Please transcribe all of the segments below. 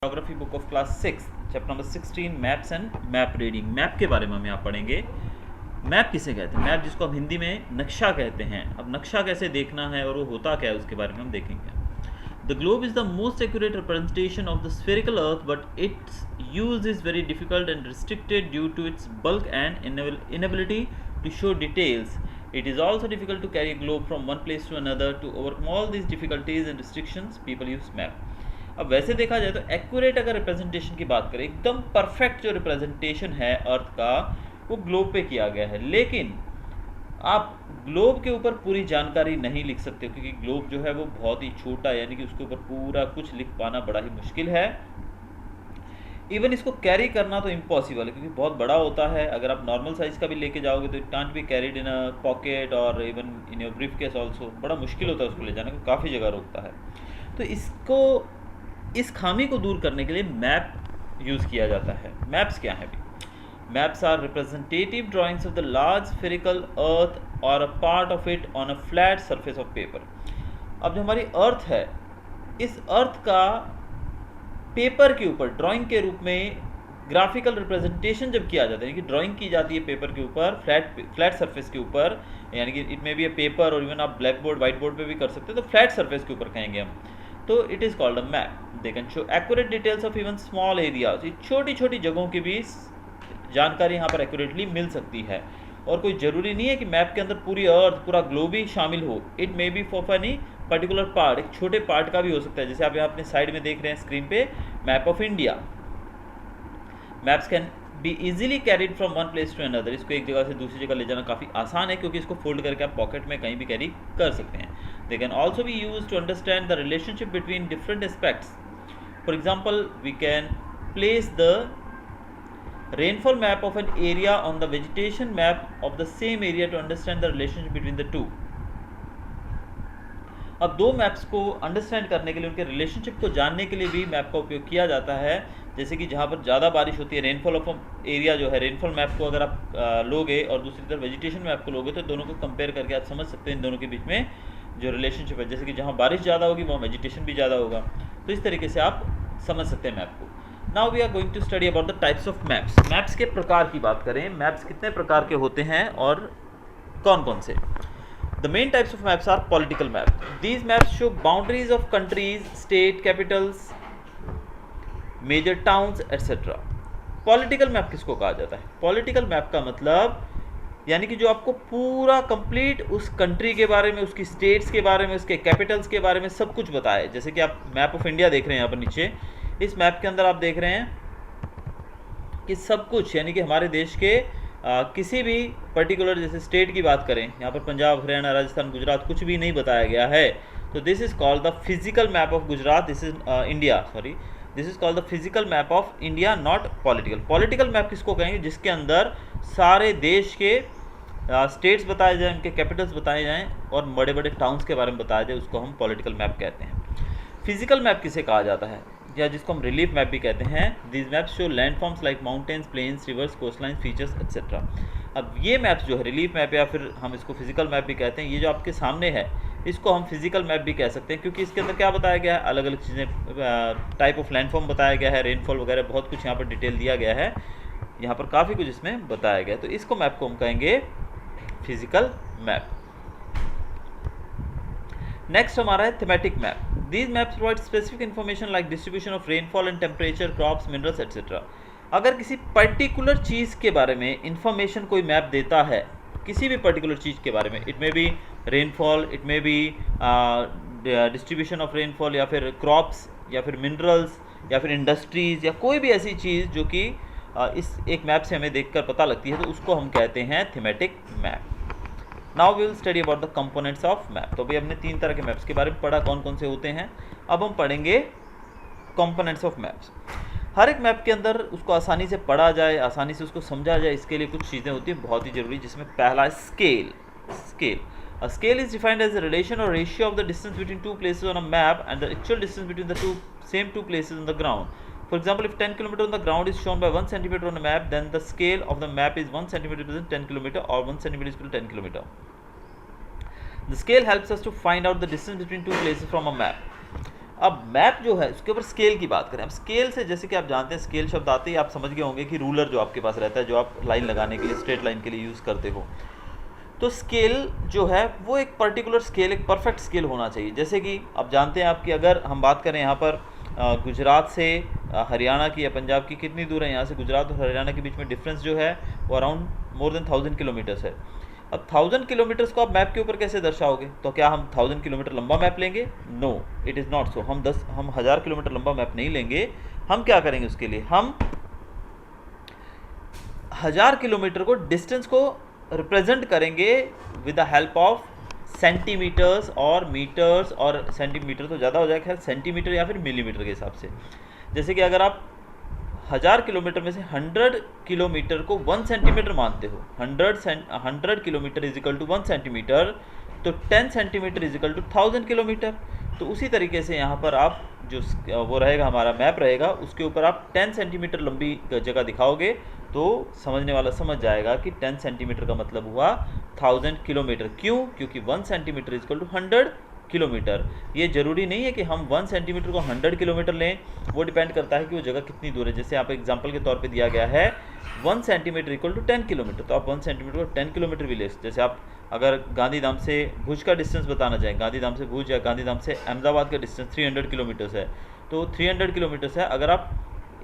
Geography book of class 6 chapter number 16 maps and map reading. Map के बारे में हम यहाँ पढ़ेंगे। मैप किसे कहते हैं? मैप जिसको हम हिंदी में नक्शा कहते हैं। अब नक्शा कैसे देखना है और वो होता क्या है उसके बारे में हम देखेंगे। The globe is the most accurate representation of the spherical earth, but its use is very difficult and restricted due to its bulk and inability to show details. It is also difficult to carry a globe from one place to another. To overcome all these difficulties and restrictions, people use map. अब वैसे देखा जाए तो accurate अगर representation की बात करें, एकदम परफेक्ट जो रिप्रेजेंटेशन है अर्थ का वो ग्लोब पे किया गया है, लेकिन आप ग्लोब के ऊपर पूरी जानकारी नहीं लिख सकते क्योंकि ग्लोब जो है वो बहुत ही छोटा, यानी कि उसके ऊपर पूरा कुछ लिख पाना बड़ा ही मुश्किल है। इवन इसको कैरी करना तो इम्पॉसिबल है क्योंकि बहुत बड़ा होता है। अगर आप नॉर्मल साइज़ का भी लेके जाओगे तो it can't be carried in a pocket और even in your briefcase also. बड़ा मुश्किल होता है उसको ले जाने को, काफ़ी जगह रोकता है। तो इस खामी को दूर करने के लिए मैप यूज़ किया जाता है। मैप्स क्या है? Maps are representative drawings of the large spherical earth और a part of it on a flat surface of paper. अब जो हमारी अर्थ है, इस अर्थ का पेपर के ऊपर ड्राइंग के रूप में ग्राफिकल रिप्रेजेंटेशन जब किया जाता है, यानी कि ड्राइंग की जाती है पेपर के ऊपर, फ्लैट सरफेस के ऊपर, यानी कि इट में भी पेपर और इवन आप ब्लैक बोर्ड व्हाइट बोर्ड पे भी कर सकते हैं, तो फ्लैट सरफेस के ऊपर कहेंगे हम, तो it is called a map. They can show accurate details of even small areas. ये छोटी छोटी जगहों की भी जानकारी यहाँ पर एक्यूरेटली मिल सकती है। और कोई ज़रूरी नहीं है कि मैप के अंदर पूरी अर्थ, पूरा ग्लोब ही शामिल हो। It may be for any particular part, एक छोटे पार्ट का भी हो सकता है। जैसे आप यहाँ अपने साइड में देख रहे हैं स्क्रीन पे, map of India. Maps can be easily carried from one place to another. इसको एक जगह से दूसरी जगह ले जाना काफ़ी आसान है क्योंकि इसको फोल्ड करके आप पॉकेट में कहीं भी कैरी कर सकते हैं। They can also be use to understand the relationship between different aspects. For example, we can place the rainfall map of an area on the vegetation map of the same area to understand the relationship between the two. अब दो maps को understand करने के लिए, उनके relationship को जानने के लिए भी मैप का उपयोग किया जाता है। जैसे कि जहाँ पर ज़्यादा बारिश होती है, रेनफॉल ऑफ एरिया जो है, रेनफॉल मैप को अगर आप लोगे और दूसरी तरफ वेजिटेशन मैप को लोगे तो दोनों को कंपेयर करके आप समझ सकते हैं इन दोनों के बीच में जो रिलेशनशिप है। जैसे कि जहाँ बारिश ज़्यादा होगी वहाँ वेजिटेशन भी ज़्यादा होगा, तो इस तरीके से आप समझ सकते हैं मैप को। Now we are going to study about the types of maps. Maps के प्रकार की बात करें, मैप्स कितने प्रकार के होते हैं और कौन कौन से? The main types of maps are political map. These maps show boundaries of countries, state capitals, major towns etcetera. Political map किसको कहा जाता है? पॉलिटिकल मैप का मतलब यानी कि जो आपको पूरा कंप्लीट उस कंट्री के बारे में, उसकी स्टेट्स के बारे में, उसके कैपिटल्स के बारे में सब कुछ बताया है। जैसे कि आप मैप ऑफ इंडिया देख रहे हैं यहाँ पर नीचे, इस मैप के अंदर आप देख रहे हैं कि सब कुछ, यानी कि हमारे देश के किसी भी पर्टिकुलर, जैसे स्टेट की बात करें, यहाँ पर पंजाब, हरियाणा, राजस्थान, गुजरात कुछ भी नहीं बताया गया है, तो this is called the physical map of Gujarat, this is India, sorry, this is called the physical map of India, not political. Political map किसको कहेंगे? जिसके अंदर सारे देश के स्टेट्स बताए जाएँ, उनके कैपिटल्स बताए जाएँ और बड़े बड़े टाउन्स के बारे में बताया जाए, उसको हम पॉलिटिकल मैप कहते हैं। फिजिकल मैप किसे कहा जाता है, या जिसको हम रिलीफ मैप भी कहते हैं? These maps show landforms like mountains, plains, rivers, coastline, features etcetera. अब ये मैप्स जो है रिलीफ मैप, या फिर हम इसको फिजिकल मैप भी कहते हैं, ये जो आपके सामने है इसको हम फिजिकल मैप भी कह सकते हैं क्योंकि इसके अंदर क्या बताया गया है? अलग अलग चीज़ें, टाइप ऑफ लैंडफॉर्म बताया गया है, रेनफॉल वगैरह बहुत कुछ यहाँ पर डिटेल दिया गया है, यहाँ पर काफ़ी कुछ इसमें बताया गया है, तो इसको मैप को हम कहेंगे फिजिकल मैप। नेक्स्ट हमारा है thematic map. These maps provide specific information like distribution of rainfall and temperature, crops, minerals, etc. अगर किसी पर्टिकुलर चीज़ के बारे में इंफॉर्मेशन कोई मैप देता है, किसी भी पर्टिकुलर चीज़ के बारे में, it may be rainfall, it may be distribution of rainfall, या फिर क्रॉप्स, या फिर मिनरल्स, या फिर इंडस्ट्रीज़, या कोई भी ऐसी चीज़ जो कि इस एक मैप से हमें देखकर पता लगती है, तो उसको हम कहते हैं thematic map. Now we will study about the components of map. तो अभी हमने तीन तरह के मैप्स के बारे में पढ़ा, कौन कौन से होते हैं। अब हम पढ़ेंगे कंपोनेंट्स ऑफ मैप्स। हर एक मैप के अंदर उसको आसानी से पढ़ा जाए, आसानी से उसको समझा जाए, इसके लिए कुछ चीज़ें होती हैं बहुत ही ज़रूरी, जिसमें पहला scale. Scale, a scale is defined as a relation और ratio of the distance between two places on a map and the actual distance between the same two places on the ground. For example, if 10 km on the ground is shown by 1 cm on a map, then the scale of the map is 1 cm represents 10 km or 1 cm is equal to 10 km. The scale helps us to find out the distance between two places from a map. अब map जो है उसके ऊपर scale की बात करें। अब scale से जैसे कि आप जानते हैं, स्केल शब्द आते ही आप समझ गए होंगे कि रूलर जो आपके पास रहता है, जो आप लाइन लगाने के लिए, स्ट्रेट लाइन के लिए यूज़ करते हो। तो स्केल जो है वो एक पर्टिकुलर स्केल, एक परफेक्ट स्केल होना चाहिए। जैसे कि आप जानते हैं आपकी, अगर हम बात करें यहाँ पर गुजरात से हरियाणा की या पंजाब की, कितनी दूर है यहाँ से गुजरात और हरियाणा के बीच में डिफरेंस जो है वो अराउंड मोर देन 1000 किलोमीटर्स है। अब 1000 किलोमीटर्स को आप मैप के ऊपर कैसे दर्शाओगे? तो क्या हम 1000 किलोमीटर लंबा मैप लेंगे? No, it is not so. हम 1000 किलोमीटर लंबा मैप नहीं लेंगे। हम क्या करेंगे उसके लिए? हम 1000 किलोमीटर को, डिस्टेंस को रिप्रेजेंट करेंगे with the help of centimetres और मीटर्स, और सेंटीमीटर तो ज़्यादा हो जाएगा, सेंटीमीटर या फिर मिलीमीटर के हिसाब से। जैसे कि अगर आप 1000 किलोमीटर में से 100 किलोमीटर को 1 सेंटीमीटर मानते हो, 100 kilometre is equal to 1 centimetre, तो 10 centimetre is equal to 1000 kilometre. तो उसी तरीके से यहाँ पर आप जो वो रहेगा, हमारा मैप रहेगा, उसके ऊपर आप 10 सेंटीमीटर लंबी जगह दिखाओगे तो समझने वाला समझ जाएगा कि 10 सेंटीमीटर का मतलब हुआ 1000 किलोमीटर। क्यों? क्योंकि 1 centimetre is equal to 100 kilometre. ये ज़रूरी नहीं है कि हम 1 सेंटीमीटर को 100 किलोमीटर लें, वो डिपेंड करता है कि वो जगह कितनी दूर है। जैसे आप एग्जांपल के तौर पे दिया गया है 1 सेंटीमीटर इक्वल टू 10 किलोमीटर, तो आप 1 सेंटीमीटर को 10 किलोमीटर भी ले सकते। जैसे आप अगर गांधीधाम से भुज का डिस्टेंस बताना चाहें, गांधीधाम से भुज या गांधीधाम से अहमदाबाद का डिस्टेंस 300 किलोमीटर्स है, तो 300 किलोमीटर्स है। अगर आप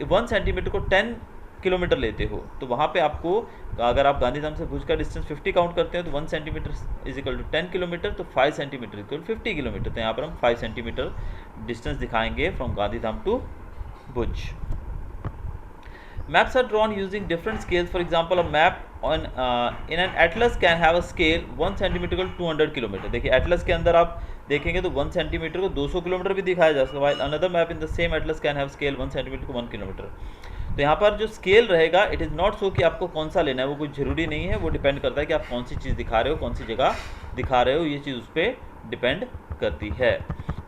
1 सेंटीमीटर को 10 किलोमीटर लेते हो तो वहाँ पे आपको, अगर आप गांधीधाम से भुज का डिस्टेंस 50 काउंट करते हो तो 1 centimetre is equal to 10 kilometre, तो 5 सेंटीमीटर इक्वल 50 किलोमीटर। तो यहाँ पर हम 5 सेंटीमीटर डिस्टेंस दिखाएंगे from Gandhidham to Bhuj. Maps are drawn using different scales. For example, a map on in an atlas can have a scale 1 centimetre को 200 kilometre. देखिए Atlas के अंदर आप देखेंगे तो 1 सेंटीमीटर को 200 किलोमीटर भी दिखाया जा सकता है, while another map in the same atlas can have scale 1 centimetre को 1 किलोमीटर। तो यहाँ पर जो स्केल रहेगा, इट इज़ नॉट सो कि आपको कौन सा लेना है, वो कुछ ज़रूरी नहीं है। वो डिपेंड करता है कि आप कौन सी चीज़ दिखा रहे हो, कौन सी जगह दिखा रहे हो, ये चीज़ उस पर डिपेंड करती है।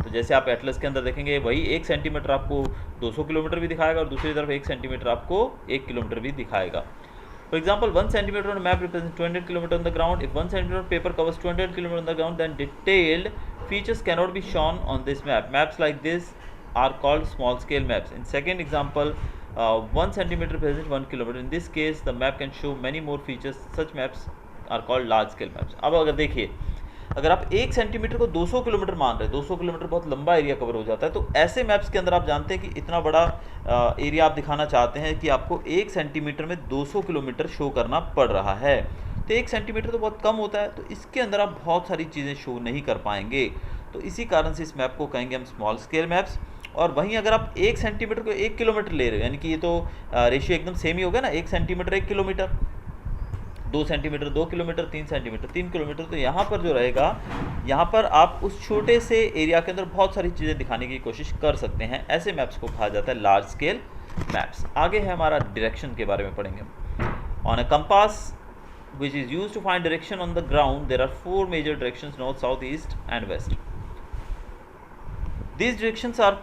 तो जैसे आप एटलस के अंदर देखेंगे वही 1 सेंटीमीटर आपको 200 किलोमीटर भी दिखाएगा और दूसरी तरफ 1 सेंटीमीटर आपको 1 किलोमीटर भी दिखाएगा। For example, 1 centimeter on a map represents 200 km on the ground. If 1 centimeter of paper covers 200 km on the ground, then detailed features cannot be shown on this map. Maps like this are called small scale maps. In second example, 1 centimeter represents 1 kilometer. In this case, the map can show many more features. Such maps are called large scale maps. अब अगर देखिए, अगर आप 1 centimetre को 200 kilometre मान रहे हैं, 200 kilometre बहुत लंबा एरिया कवर हो जाता है, तो ऐसे मैप्स के अंदर आप जानते हैं कि इतना बड़ा एरिया आप दिखाना चाहते हैं कि आपको 1 सेंटीमीटर में 200 किलोमीटर शो करना पड़ रहा है, तो 1 सेंटीमीटर तो बहुत कम होता है, तो इसके अंदर आप बहुत सारी चीज़ें शो नहीं कर पाएंगे। तो इसी कारण से इस मैप को कहेंगे हम स्मॉल स्केल मैप्स। और वहीं अगर आप 1 सेंटीमीटर को 1 किलोमीटर ले रहे हो, यानी कि ये तो रेशियो एकदम सेम ही होगा ना, 1 centimetre 1 kilometre, 2 centimetre 2 kilometre, 3 centimetre 3 kilometre, तो यहाँ पर जो रहेगा, यहाँ पर आप उस छोटे से एरिया के अंदर बहुत सारी चीज़ें दिखाने की कोशिश कर सकते हैं। ऐसे मैप्स को कहा जाता है लार्ज स्केल मैप्स। आगे है हमारा डायरेक्शन के बारे में पढ़ेंगे। On a compass which is use to find direction on the ground, there are 4 major directions, north, south, east and west. These directions are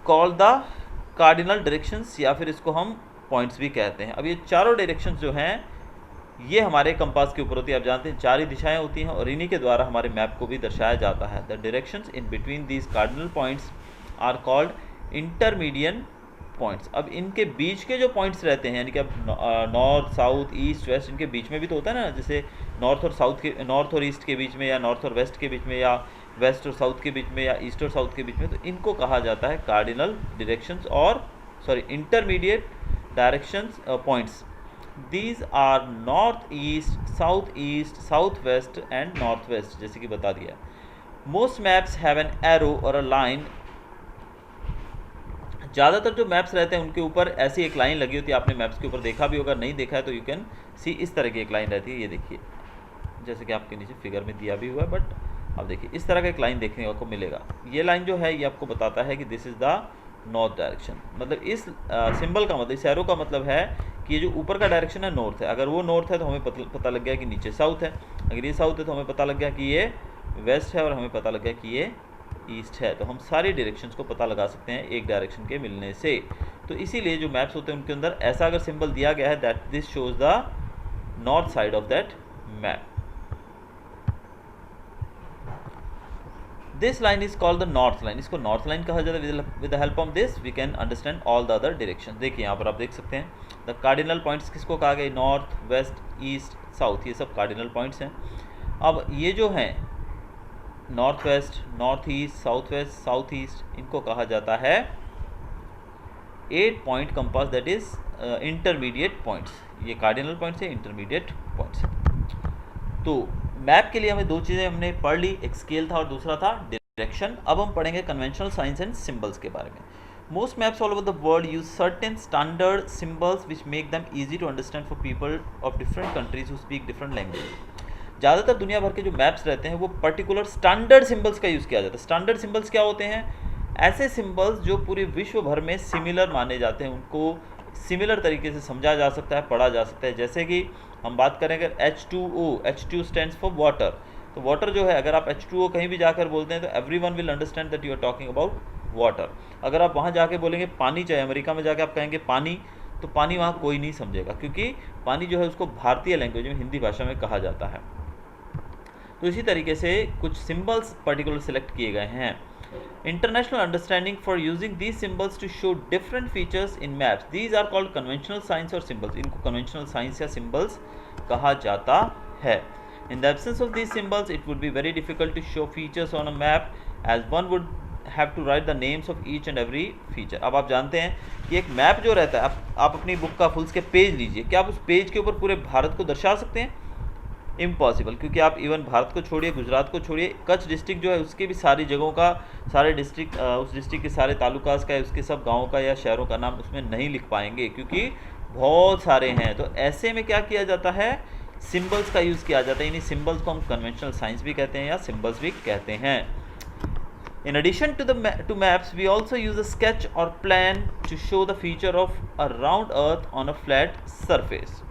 called the cardinal directions, या फिर इसको हम पॉइंट्स भी कहते हैं। अब ये चारों डायरेक्शंस जो हैं ये हमारे कंपास के ऊपर होती है। आप जानते हैं 4 ही दिशाएं होती हैं और इन्हीं के द्वारा हमारे मैप को भी दर्शाया जाता है। The directions in between these cardinal points are called intermediate points. अब इनके बीच के जो पॉइंट्स रहते हैं, यानी कि अब नॉर्थ, साउथ, ईस्ट, वेस्ट, इनके बीच में भी तो होता है ना, जैसे नॉर्थ और साउथ के, नॉर्थ और ईस्ट के बीच में, या नॉर्थ और वेस्ट के बीच में, या वेस्ट और साउथ के बीच में, या ईस्ट और साउथ के बीच में, तो इनको कहा जाता है कार्डिनल डायरेक्शंस, और intermediate directions points. These are north east, south east, south west and north west, जैसे कि बता दिया। Most maps have an arrow or a line। ज़्यादातर जो मैप्स रहते हैं उनके ऊपर ऐसी एक लाइन लगी होती है, आपने मैप्स के ऊपर देखा भी होगा, नहीं देखा है तो यू कैन सी, इस तरह की एक लाइन रहती है। ये देखिए, जैसे कि आपके नीचे फिगर में दिया भी हुआ है, बट अब देखिए इस तरह का एक लाइन देखने को मिलेगा। ये लाइन जो है ये आपको बताता है कि this is the north direction. मतलब इस सिंबल का मतलब, इस एरो का मतलब है कि ये जो ऊपर का डायरेक्शन है नॉर्थ है। अगर वो नॉर्थ है तो हमें पता लग गया कि नीचे साउथ है, अगर ये साउथ है तो हमें पता लग गया कि ये वेस्ट है, और हमें पता लग गया कि ये ईस्ट है। तो हम सारी डायरेक्शंस को पता लगा सकते हैं एक डायरेक्शन के मिलने से। तो इसीलिए जो मैप्स होते हैं उनके अंदर ऐसा अगर सिंबल दिया गया है that this shows the north side of that map. This line is called the north line, इसको नॉर्थ लाइन कहा जाता है। With the help of this we can understand all the other direction. देखिए यहाँ पर आप देख सकते हैं द कार्डिनल पॉइंट्स किसको कहा गया, नॉर्थ, वेस्ट, ईस्ट, साउथ, ये सब कार्डिनल पॉइंट्स हैं। अब ये जो हैं north west, north east, south west, south east, इनको कहा जाता है 8 point compass, that is intermediate points. ये कार्डिनल पॉइंट्स है, इंटरमीडिएट पॉइंट्स। तो मैप के लिए हमें दो चीज़ें हमने पढ़ ली, एक स्केल था और दूसरा था डायरेक्शन। अब हम पढ़ेंगे कन्वेंशनल साइंस एंड सिंबल्स के बारे में। Most maps all over the world use certain standard symbols which make them easy to understand for people of different countries who speak different language. ज़्यादातर दुनिया भर के जो मैप्स रहते हैं वो पर्टिकुलर स्टैंडर्ड सिंबल्स का यूज़ किया जाता है। स्टैंडर्ड सिंबल्स क्या होते हैं, ऐसे सिंबल्स जो पूरे विश्व भर में सिमिलर माने जाते हैं, उनको सिमिलर तरीके से समझा जा सकता है, पढ़ा जा सकता है। जैसे कि हम बात करें अगर H2O, H2 stands for water, तो वाटर जो है अगर आप H2O कहीं भी जाकर बोलते हैं तो everyone will understand that you are talking about water. अगर आप वहाँ जाके बोलेंगे पानी, चाहे अमेरिका में जाके आप कहेंगे पानी, तो पानी वहाँ कोई नहीं समझेगा, क्योंकि पानी जो है उसको भारतीय लैंग्वेज में, हिंदी भाषा में कहा जाता है। तो इसी तरीके से कुछ सिंबल्स पर्टिकुलर सिलेक्ट किए गए हैं। International understanding for using these symbols to show different features in maps, these are called conventional signs और सिंबल्स। इनको कन्वेंशनल साइंस या सिंबल्स कहा जाता है। In the absence of these symbols it would be very difficult to show features on a map as one would have to write the names of each and every feature. अब आप जानते हैं कि एक map जो रहता है, आप अपनी बुक का फुल स्केप पेज लीजिए, क्या आप उस पेज के ऊपर पूरे भारत को दर्शा सकते हैं? इम्पॉसिबल, क्योंकि आप इवन भारत को छोड़िए, गुजरात को छोड़िए, कच्छ डिस्ट्रिक्ट जो है उसके भी सारी जगहों का, सारे डिस्ट्रिक्ट, उस डिस्ट्रिक्ट के सारे तालुकास का, उसके सब गाँवों का या शहरों का नाम उसमें नहीं लिख पाएंगे, क्योंकि बहुत सारे हैं। तो ऐसे में क्या किया जाता है, सिंबल्स का यूज़ किया जाता है। इन्हीं सिंबल्स को हम कन्वेंशनल साइंस भी कहते हैं या सिंबल्स भी कहते हैं। In addition to maps, we also use a sketch or plan to show the feature of a round earth on a flat surface.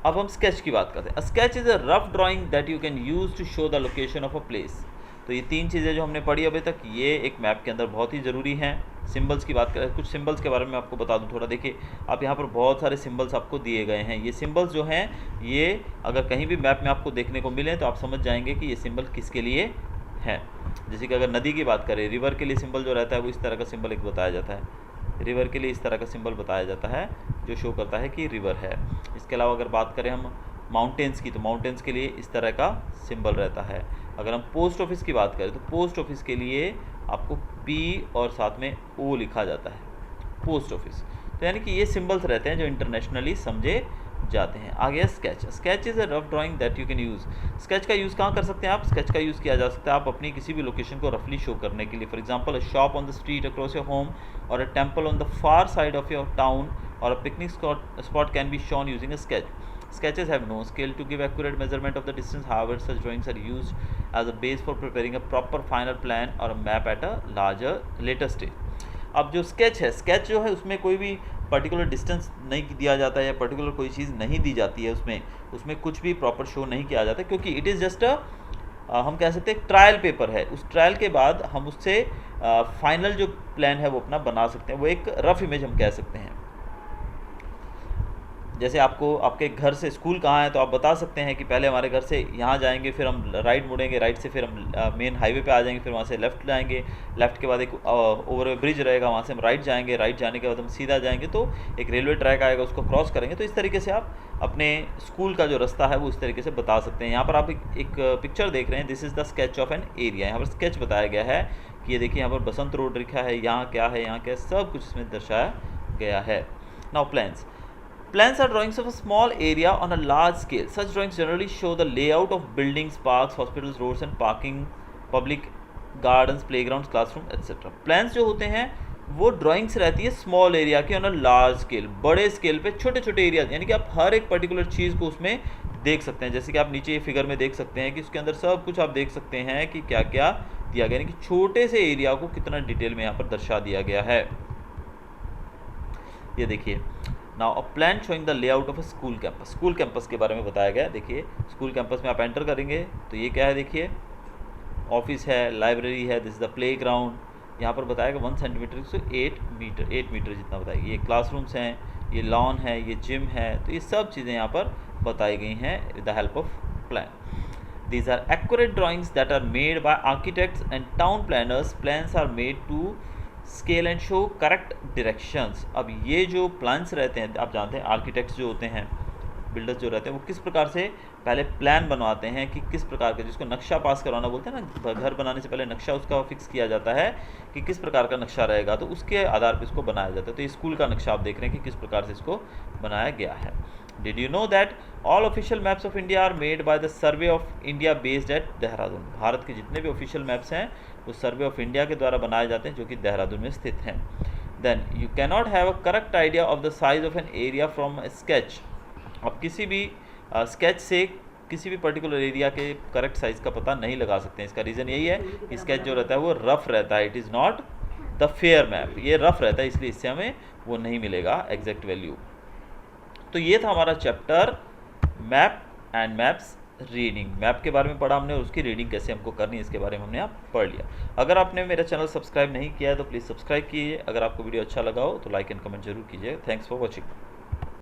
अब हम स्केच की बात करते हैं। A sketch is a rough drawing that you can use to show the location of a place. तो ये तीन चीज़ें जो हमने पढ़ी अभी तक, ये एक मैप के अंदर बहुत ही ज़रूरी हैं। सिंबल्स की बात करें, कुछ सिंबल्स के बारे में आपको बता दूं थोड़ा। देखिए आप यहाँ पर बहुत सारे सिंबल्स आपको दिए गए हैं। ये सिंबल्स जो हैं, ये अगर कहीं भी मैप में आपको देखने को मिले तो आप समझ जाएंगे कि ये सिंबल किसके लिए है। जैसे कि अगर नदी की बात करें, रिवर के लिए सिंबल जो रहता है वो इस तरह का सिंबल एक बताया जाता है। रिवर के लिए इस तरह का सिंबल बताया जाता है जो शो करता है कि रिवर है। इसके अलावा अगर बात करें हम माउंटेन्स की, तो माउंटेन्स के लिए इस तरह का सिंबल रहता है। अगर हम पोस्ट ऑफिस की बात करें तो पोस्ट ऑफिस के लिए आपको P और साथ में O लिखा जाता है, पोस्ट ऑफिस। तो यानी कि ये सिंबल्स रहते हैं जो इंटरनेशनली समझे जाते हैं। आ गया sketch. Sketch is a rough drawing that you can use. Sketch का यूज़ कहाँ कर सकते हैं आप? स्केच का यूज़ किया जा सकता है आप अपनी किसी भी लोकेशन को रफली शो करने के लिए। For example, a shop on the street across your home और a temple on the far side of your town और a picnic spot can be shown using a sketch. Sketches have no scale to give accurate measurement of the distance. However, such drawings are used as a base for preparing a proper final plan or a map at a later stage. अब जो sketch है, sketch जो है उसमें कोई भी particular distance नहीं दिया जाता है या पर्टिकुलर कोई चीज़ नहीं दी जाती है, उसमें कुछ भी प्रॉपर शो नहीं किया जाता, क्योंकि इट इज़ जस्ट हम कह सकते हैं ट्रायल पेपर है। उस ट्रायल के बाद हम उससे फाइनल जो प्लान है वो अपना बना सकते हैं। वो एक रफ इमेज हम कह सकते हैं। जैसे आपको आपके घर से स्कूल कहाँ है तो आप बता सकते हैं कि पहले हमारे घर से यहाँ जाएंगे, फिर हम राइट मुड़ेंगे, राइट से फिर हम मेन हाईवे पे आ जाएंगे, फिर वहाँ से लेफ़्ट जाएंगे, लेफ़्ट के बाद एक ओवर ब्रिज रहेगा, वहाँ से हम राइट जाएंगे, राइट जाने के बाद हम सीधा जाएंगे तो एक रेलवे ट्रैक आएगा, उसको क्रॉस करेंगे। तो इस तरीके से आप अपने स्कूल का जो रास्ता है वो इस तरीके से बता सकते हैं। यहाँ पर आप एक पिक्चर देख रहे हैं, this is the sketch of an area. यहाँ पर स्केच बताया गया है कि ये देखिए यहाँ पर बसंत रोड लिखा है, यहाँ क्या है, यहाँ क्या है, सब कुछ इसमें दर्शाया गया है। Now plans. Plans are drawings of a small area on a large scale. Such drawings generally show the layout of buildings, parks, hospitals, roads and parking, public gardens, playgrounds, classrooms, etc. Plans जो होते हैं वो drawings रहती है small area की on a large scale, बड़े scale पे छोटे छोटे एरिया, यानी कि आप हर एक पर्टिकुलर चीज़ को उसमें देख सकते हैं। जैसे कि आप नीचे ये फिगर में देख सकते हैं कि उसके अंदर सब कुछ आप देख सकते हैं कि क्या क्या दिया गया, यानी कि छोटे से एरिया को कितना डिटेल में यहाँ पर दर्शा दिया गया है। ये देखिए, now a plan showing the layout of a school campus. School campus के बारे में बताया गया है। देखिए स्कूल कैंपस में आप एंटर करेंगे तो ये क्या है, देखिए ऑफिस है, लाइब्रेरी है, this is the play ground. यहाँ पर बताया गया 1 सेंटीमीटर से 8 मीटर जितना बताया। ये क्लासरूम्स हैं, ये लॉन है, ये जिम है। तो ये सब चीज़ें यहाँ पर बताई गई हैं with the help of plan. These are accurate drawings that are made by architects and town planners. Plans are made to scale and show correct directions. अब ये जो plans रहते हैं, आप जानते हैं आर्किटेक्ट्स जो होते हैं, बिल्डर्स जो रहते हैं, वो किस प्रकार से पहले प्लान बनवाते हैं कि किस प्रकार का, जिसको नक्शा पास करवाना बोलते हैं ना, घर बनाने से पहले नक्शा उसका फिक्स किया जाता है कि किस प्रकार का नक्शा रहेगा, तो उसके आधार पर इसको बनाया जाता है। तो ये स्कूल का नक्शा आप देख रहे हैं कि किस प्रकार से इसको बनाया गया है। Did you know that all official maps of India are made by the Survey of India based at Dehradun? Bharat के जितने भी ऑफिशियल मैप्स हैं वो सर्वे ऑफ इंडिया के द्वारा बनाए जाते हैं, जो कि देहरादून में स्थित हैं। Then you cannot have a correct idea of the size of an area from a sketch. अब किसी भी स्केच से किसी भी पर्टिकुलर एरिया के करेक्ट साइज़ का पता नहीं लगा सकते हैं। इसका रीज़न यही है कि स्केच जो रहता है वो रफ़ रहता है, it is not the fair map. ये रफ़ रहता है, इसलिए इससे हमें वो नहीं मिलेगा एग्जैक्ट वैल्यू। तो ये था हमारा chapter map and maps reading. Map के बारे में पढ़ा हमने और उसकी रीडिंग कैसे हमको करनी है इसके बारे में हमने आप पढ़ लिया। अगर आपने मेरा चैनल सब्सक्राइब नहीं किया है तो प्लीज़ सब्सक्राइब कीजिए। अगर आपको वीडियो अच्छा लगा हो तो लाइक एंड कमेंट जरूर कीजिए। Thanks for watching.